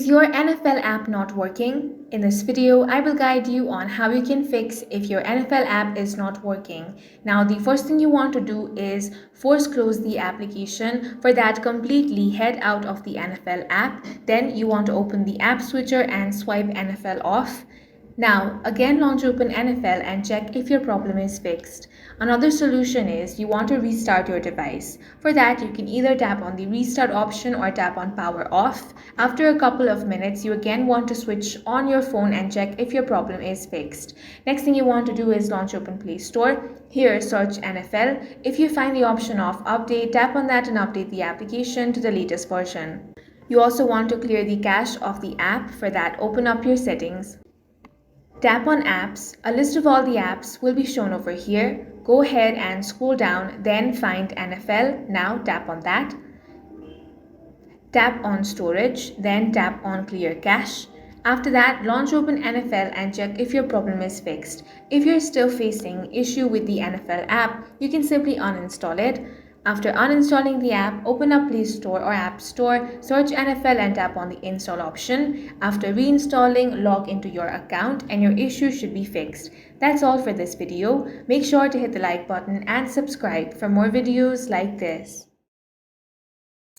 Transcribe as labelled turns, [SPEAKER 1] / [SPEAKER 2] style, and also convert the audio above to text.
[SPEAKER 1] Is your NFL app not working? In this video, I will guide you on how you can fix if your NFL app is not working. Now, the first thing you want to do is force close the application. For that, completely head out of the NFL app. Then you want to open the app switcher and swipe NFL off. Now, again launch open NFL and check if your problem is fixed. Another solution is you want to restart your device. For that, you can either tap on the restart option or tap on power off. After a couple of minutes, you again want to switch on your phone and check if your problem is fixed. Next thing you want to do is launch open Play Store. Here, search NFL. If you find the option of update, tap on that and update the application to the latest version. You also want to clear the cache of the app. For that, open up your settings. Tap on Apps. A list of all the apps will be shown over here. Go ahead and scroll down, then find NFL. Now tap on that. Tap on Storage, then tap on Clear Cache. After that, launch open NFL and check if your problem is fixed. If you're still facing issue with the NFL app, you can simply uninstall it. After uninstalling the app, open up Play Store or App Store, search NFL and tap on the install option. After reinstalling, log into your account and your issue should be fixed. That's all for this video. Make sure to hit the like button and subscribe for more videos like this.